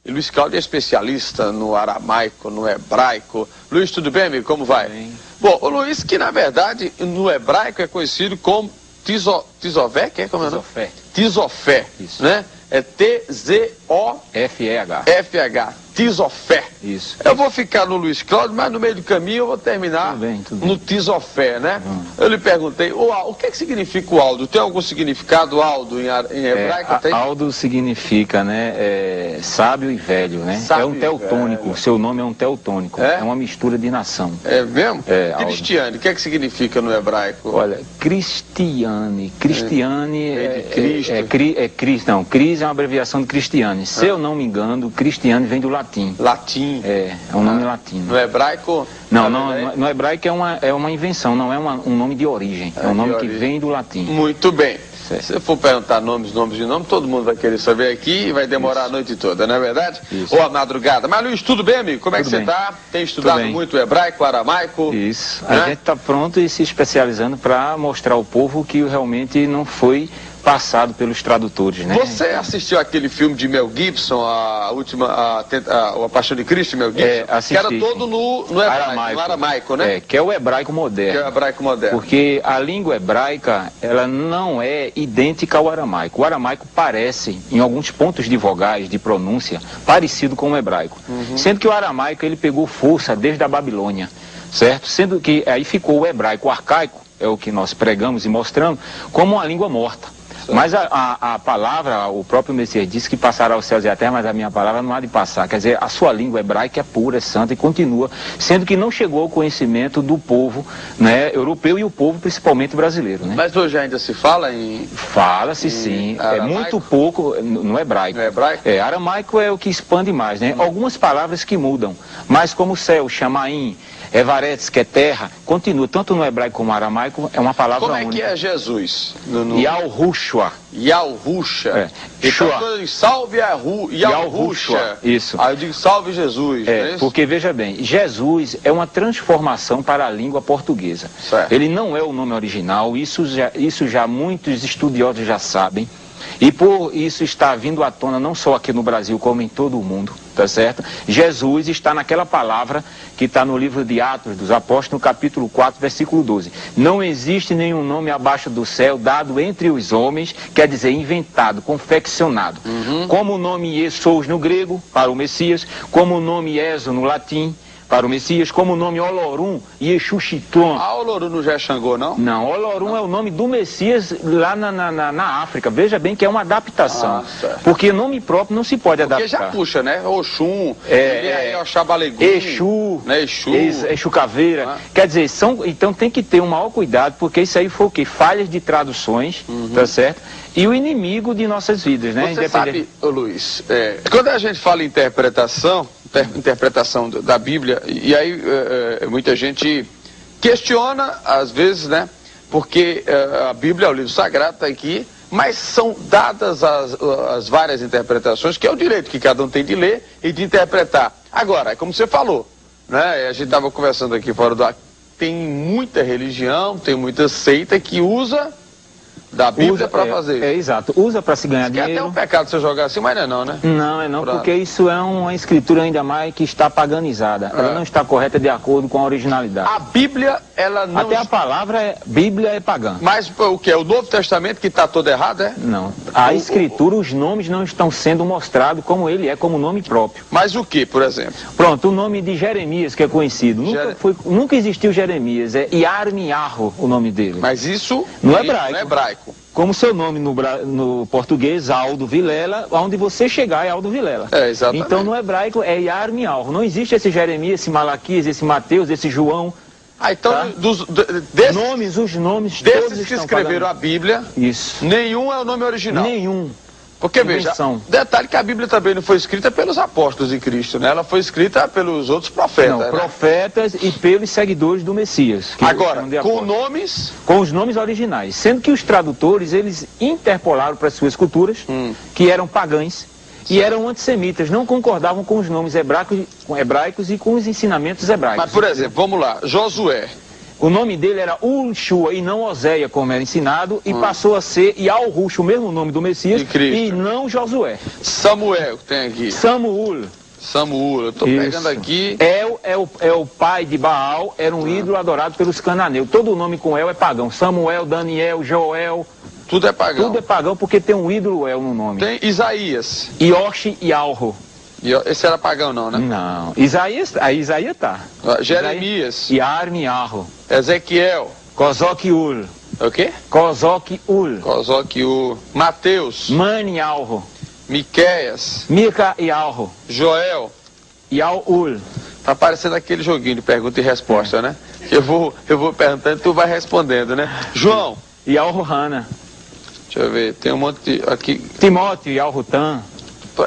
E Luiz Cláudio é especialista no aramaico, no hebraico. Luiz, tudo bem, amigo? Como vai? Bem. Bom, o Luiz, que na verdade no hebraico é conhecido como Tizofé, que é como é o nome? Tizofé. Tizofé, Isso. né? É F-E-H. Tizofé. Tizofé. Isso. Eu vou ficar no Luiz Cláudio, mas no meio do caminho eu vou terminar Tudo bem. no Tizofé, né? Eu lhe perguntei, o que significa o Aldo? Tem algum significado, Aldo, em hebraico? Tem? Aldo significa, né, sábio e velho, né? Sábio é um teutônico, velho. seu nome é um teutônico, É? é uma mistura de nação. É mesmo? É, Aldo. Cristiane, o que significa no hebraico? Olha, Cristiane É de Cristo. Cristo, não, Cris é uma abreviação de Cristiane. Se eu não me engano, Cristiane vem do latim. Latim. É um nome latino. No hebraico? Não, no hebraico é uma invenção, não é um nome de origem. É um nome que origem. vem do latim. Muito bem. Certo. Se eu for perguntar nomes de nome, todo mundo vai querer saber aqui e vai demorar a noite toda, não é verdade? Isso. Ou a madrugada. Mas Luiz, tudo bem, amigo? Como é que você Tudo bem. está? Tem estudado bem. muito hebraico, aramaico? Isso. Né? A gente está pronto e se especializando para mostrar ao povo que realmente não foi passado pelos tradutores, né? Você assistiu aquele filme de Mel Gibson, a Paixão de Cristo, Mel Gibson? Assisti, que era todo no aramaico, né? Que é o hebraico moderno. Que é o hebraico moderno. Porque a língua hebraica, ela não é idêntica ao aramaico. O aramaico parece, em alguns pontos de vogais, de pronúncia, parecido com o hebraico. Sendo que o aramaico, ele pegou força desde a Babilônia, certo? Sendo que aí ficou o hebraico arcaico, é o que nós pregamos e mostramos, como uma língua morta. Mas a palavra, o próprio Messias disse que passará os céus e a terra, mas a minha palavra não há de passar. Quer dizer, a sua língua hebraica é pura, é santa e continua, sendo que não chegou ao conhecimento do povo, né, europeu e o povo principalmente brasileiro, né? Mas hoje ainda se fala em... Fala-se sim, é muito pouco no hebraico. No hebraico? Aramaico é o que expande mais, né? Algumas palavras que mudam, mas como céu, chamaim, Evaretz, que é terra, continua, tanto no hebraico como no aramaico, é uma palavra única. Como é que é Jesus? Yahushua. Yahushua. Então, quando eu digo salve Yahushua. Isso. Aí eu digo salve Jesus. Porque veja bem, Jesus é uma transformação para a língua portuguesa. Certo. Ele não é o nome original, isso já muitos estudiosos já sabem. E por isso está vindo à tona não só aqui no Brasil, como em todo o mundo, tá certo? Jesus está naquela palavra que está no livro de Atos dos Apóstolos, no capítulo 4, versículo 12. Não existe nenhum nome abaixo do céu dado entre os homens, quer dizer, inventado, confeccionado. Como o nome Jesous no grego, para o Messias, como o nome Ezo no latim, para o Messias, como o nome Olorum e Exuxiton. Olorum não já é Xangô, não? Não, Olorum é o nome do Messias lá na África. Veja bem que é uma adaptação. Porque nome próprio não se pode adaptar. Porque já puxa, né? Oxum, Oxabalegum, Exu, né? Exu Caveira. Quer dizer, então tem que ter um maior cuidado, porque isso aí foi o quê? Falhas de traduções, tá certo? E o inimigo de nossas vidas, né? Você sabe, Luiz, quando a gente fala em interpretação da Bíblia, e aí muita gente questiona, às vezes, né? Porque a Bíblia é o livro sagrado, está aqui, mas são dadas as várias interpretações, que é o direito que cada um tem de ler e de interpretar. Agora, como você falou, né? A gente estava conversando aqui fora do ar, tem muita religião, tem muita seita que usa da Bíblia para fazer. Exato, usa para se ganhar dinheiro. É até um pecado você jogar assim, mas não, né? Não, porque isso é uma escritura ainda mais que está paganizada. Ela não está correta de acordo com a originalidade. A Bíblia, ela não... Até a palavra Bíblia é pagã. Mas o que? O Novo Testamento que está todo errado, é? Não. A escritura, os nomes não estão sendo mostrados como ele é, como nome próprio. Mas o que, por exemplo? Pronto, o nome de Jeremias, que é conhecido. Nunca existiu Jeremias, é Yarmiarro o nome dele. Mas isso no hebraico. No hebraico. Como seu nome no português, Aldo Vilela, onde você chegar é Aldo Vilela. Exatamente. Então no hebraico é Yarmiarro. Não existe esse Jeremias, esse Malaquias, esse Mateus, esse João. Então, tá? Os nomes desses que escreveram a Bíblia, isso. Nenhum é o nome original. Nenhum. Porque, veja, detalhe que a Bíblia também não foi escrita pelos apóstolos de Cristo, né? Ela foi escrita pelos outros profetas. Não, profetas e pelos seguidores do Messias. Agora, com nomes? Com os nomes originais. Sendo que os tradutores, eles interpolaram para as suas culturas, que eram pagãs, e eram antissemitas, não concordavam com os nomes hebraicos e com os ensinamentos hebraicos. Mas, por exemplo, vamos lá, Josué. O nome dele era Ulshua e não Oséia, como era ensinado, e passou a ser Yalrush, o mesmo nome do Messias, e não Josué. Samuel, tem aqui. Samuel, eu estou pegando aqui. É o pai de Baal, era um ídolo adorado pelos cananeus. Todo o nome com El é pagão. Samuel, Daniel, Joel. Tudo é pagão. Tudo é pagão porque tem um ídolo El no nome. Tem Isaías. Yoshi e Alro. Esse era pagão não, né? Não. Isaías tá. Jeremias. Yarmi e Arro. Ezequiel. Kozok Ul. O quê? Kozok Ul. Mateus. Mani Alro. Miqueias. Mica e Alro. Joel. Yal Ul. Tá parecendo aquele joguinho de pergunta e resposta, né? Eu vou perguntando e tu vai respondendo, né? João. Yal Hana. Deixa eu ver, tem um monte aqui. Timóteo, Yal Rutan.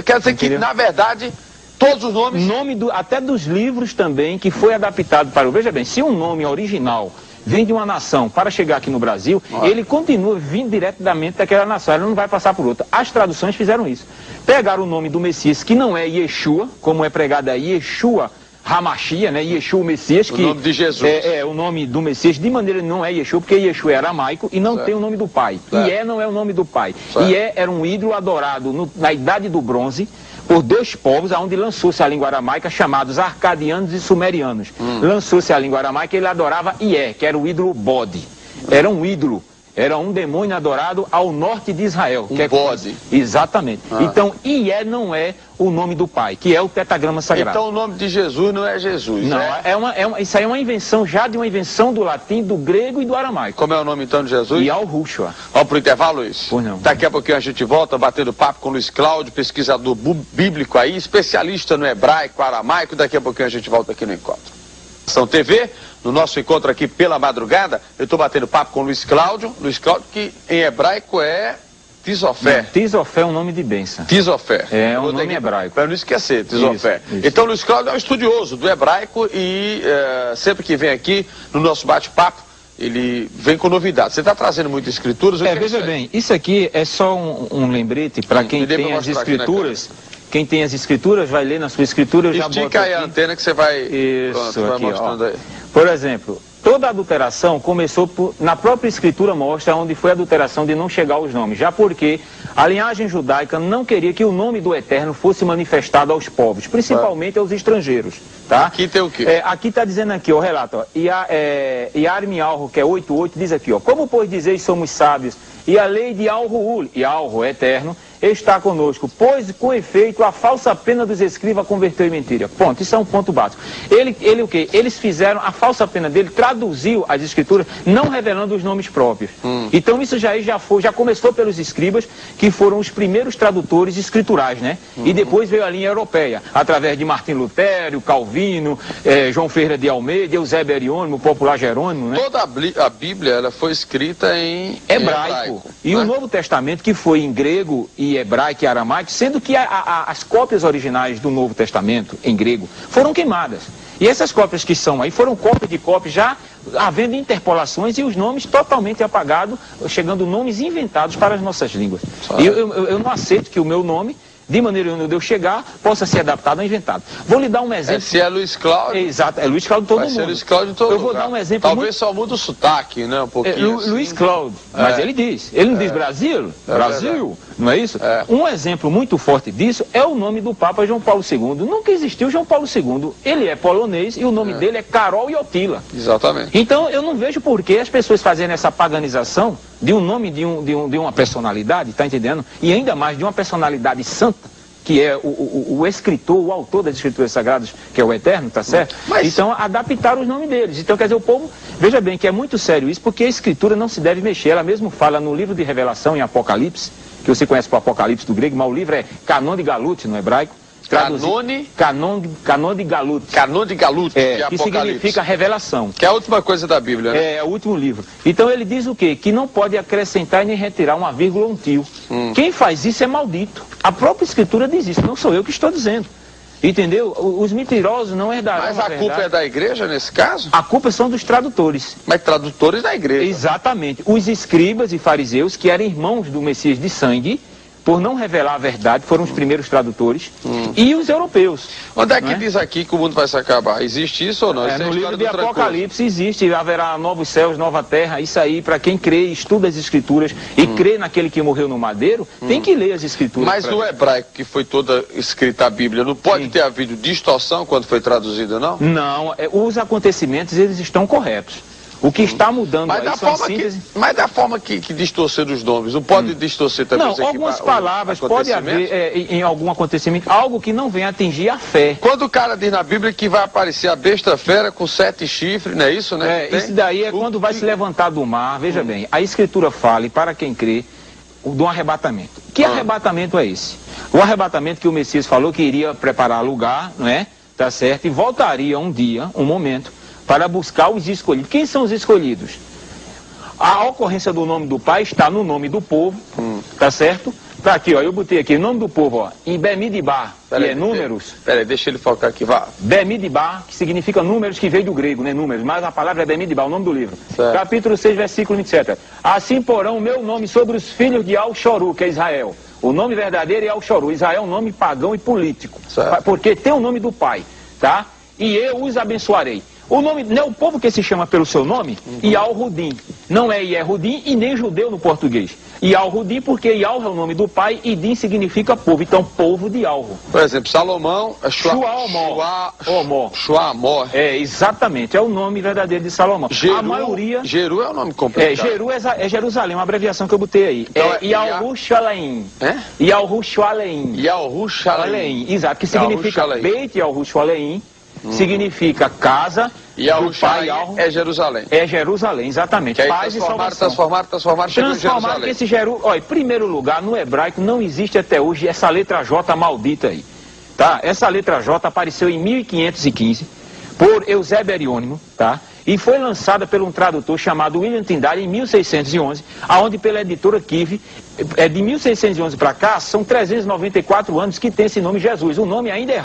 Quer dizer que, na verdade, todos os nomes... Até dos livros também, que foi adaptado para o... Veja bem, se um nome original vem de uma nação para chegar aqui no Brasil, ele continua vindo diretamente daquela nação, ele não vai passar por outra. As traduções fizeram isso. Pegaram o nome do Messias, que não é Yeshua, como é pregado aí, Yeshua Hamashia, né? Yeshua, o Messias, que... O nome de Jesus. É o nome do Messias, de maneira não é Yeshua, porque Yeshua é aramaico e não tem o nome do pai. Ié não é o nome do pai. Ié era um ídolo adorado na Idade do Bronze, por dois povos, onde lançou-se a língua aramaica, chamados arcadianos e sumerianos. Lançou-se a língua aramaica e ele adorava Ié, que era o ídolo bode. Era um ídolo, era um demônio adorado ao norte de Israel. Bode. Exatamente. Então, Ié não é o nome do pai, que é o tetragrama sagrado. Então o nome de Jesus não é Jesus, não, isso aí é uma invenção, já de uma invenção do latim, do grego e do aramaico. Como é o nome então de Jesus? Yalrushua. Vamos pro intervalo, Luiz? Pois não. Daqui a pouquinho a gente volta, batendo papo com o Luiz Cláudio, pesquisador bíblico aí, especialista no hebraico, aramaico. Daqui a pouquinho a gente volta aqui no Encontro. São TV, no nosso encontro aqui pela madrugada, eu estou batendo papo com o Luiz Cláudio, que em hebraico é Tisofé. Tisofé é um nome de bênção. Tisofé. É um nome hebraico. Para não esquecer, Tisofé. Isso. Então, Luiz Cláudio é um estudioso do hebraico e sempre que vem aqui no nosso bate-papo, ele vem com novidades. Você está trazendo muitas escrituras? Veja bem, isso aqui é só um lembrete para quem tem as escrituras. Quem tem as escrituras vai ler na sua escritura. Estica aí a antena que você vai, vai mostrando aí. Por exemplo, toda adulteração começou na própria escritura, mostra onde foi a adulteração de não chegar aos nomes. Já porque a linhagem judaica não queria que o nome do Eterno fosse manifestado aos povos, principalmente aos estrangeiros. Tá? Aqui tem o quê? Aqui está dizendo aqui, o relato, Yarmi Alro, que é 8.8, diz aqui, como pois dizeis somos sábios, e a lei de Alruul, e Alro é eterno, está conosco, pois com efeito a falsa pena dos escribas converteu em mentira. Ponto, isso é um ponto básico. Ele o quê? Eles fizeram, a falsa pena dele traduziu as escrituras, não revelando os nomes próprios. Então isso já começou pelos escribas, que foram os primeiros tradutores escriturais, né? E depois veio a linha europeia, através de Martim Lutero, Calvino, João Ferreira de Almeida, Eusébio Ariônimo, o popular Jerônimo, né? Toda a Bíblia, ela foi escrita em hebraico. E o Novo Testamento, que foi em grego e hebraico e aramaico, sendo que as cópias originais do Novo Testamento, em grego, foram queimadas. E essas cópias que são aí, foram cópias de cópias, já havendo interpolações e os nomes totalmente apagados, chegando nomes inventados para as nossas línguas. E eu não aceito que o meu nome, de maneira onde eu chegar, possa ser adaptado ou inventado. Vou lhe dar um exemplo. Se é Luiz Cláudio. Exato, é Luiz Cláudio todo mundo. Vai ser Luiz Cláudio todo Eu vou dar um exemplo. Talvez só muda o sotaque, né? Um pouquinho. Luiz Cláudio, mas ele diz. Ele não diz Brasil? Brasil, não é isso? Um exemplo muito forte disso é o nome do Papa João Paulo II. Nunca existiu João Paulo II. Ele é polonês e o nome dele é Karol Wojtyła. Exatamente. Então eu não vejo por que as pessoas fazerem essa paganização de um nome de uma personalidade, tá entendendo? E ainda mais de uma personalidade santa, que é o escritor, o autor das escrituras sagradas, que é o Eterno, tá certo? Então, adaptaram os nomes deles. Então, quer dizer, o povo, veja bem, que é muito sério isso, porque a escritura não se deve mexer. Ela mesmo fala no livro de Revelação, em Apocalipse, que você conhece por Apocalipse do grego, mas o livro é Canon de Galut, no hebraico. Canon de Galut. Canon de Galut, que significa revelação. Que é a última coisa da Bíblia, né? É o último livro. Então ele diz o quê? Que não pode acrescentar nem retirar uma vírgula ou um tio. Quem faz isso é maldito. A própria escritura diz isso, não sou eu que estou dizendo. Entendeu? Os mentirosos não herdarão. Mas a culpa é da igreja nesse caso? A culpa são dos tradutores. Mas tradutores da igreja. Exatamente. Os escribas e fariseus, que eram irmãos do Messias de sangue, por não revelar a verdade, foram os primeiros tradutores, e os europeus. Onde é que diz aqui que o mundo vai se acabar? Existe isso ou não? Isso no livro de Apocalipse existe, haverá novos céus, nova terra, isso aí, para quem crê, estuda as escrituras e crê naquele que morreu no madeiro, tem que ler as escrituras. Mas no hebraico, que foi toda escrita a Bíblia, não pode ter havido distorção quando foi traduzida, não? Não, os acontecimentos, eles estão corretos. O que está mudando mas aí são síntese... Mas da forma que distorcer os nomes, não pode distorcer também não, algumas palavras pode haver em algum acontecimento, algo que não venha atingir a fé. Quando o cara diz na Bíblia que vai aparecer a besta fera com 7 chifres, não é isso, né? Isso daí é quando vai se levantar do mar, veja bem, a Escritura fala, e para quem crê, do arrebatamento. Que arrebatamento é esse? O arrebatamento que o Messias falou que iria preparar lugar, não é? Tá certo? E voltaria um dia, um momento, para buscar os escolhidos. Quem são os escolhidos? A ocorrência do nome do Pai está no nome do povo, tá certo? Tá aqui, ó, eu botei aqui, nome do povo, ó, em Bemidbar, que é números. Peraí, deixa ele focar aqui, vá. Bemidbar, que significa números, que veio do grego, né, números, mas a palavra é Bemidbar, o nome do livro. Certo. Capítulo 6, versículo 27. Assim porão o meu nome sobre os filhos de Al-Shoru, que é Israel. O nome verdadeiro é Al-Shoru. Israel é um nome pagão e político, porque tem o nome do Pai, tá? E eu os abençoarei. O nome, não é o povo que se chama pelo seu nome, Yal-Rudim. Não é Yehudim e nem judeu no português. Yal-Rudim porque Yal é o nome do pai e Din significa povo. Então, povo de Yalro. Por exemplo, Salomão é Shuamor. É, exatamente. É o nome verdadeiro de Salomão. A maioria... Jeru é o nome completo. Jeru é Jerusalém, uma abreviação que eu botei aí. Então, Yalru-Shalaim. Yalru-Shalaim. Yalru-Shalaim. Exato, que significa Beit Yalru-Shalaim. Significa casa e do pai é Jerusalém. É Jerusalém, exatamente. Que paz e salvação. Transformar que esse Olha, em primeiro lugar, no hebraico não existe até hoje essa letra J maldita aí. Tá? Essa letra J apareceu em 1515 por Eusébio Ariônimo, tá? E foi lançada por um tradutor chamado William Tyndale em 1611, aonde pela editora Kive, de 1611 para cá, são 394 anos que tem esse nome Jesus. O nome ainda é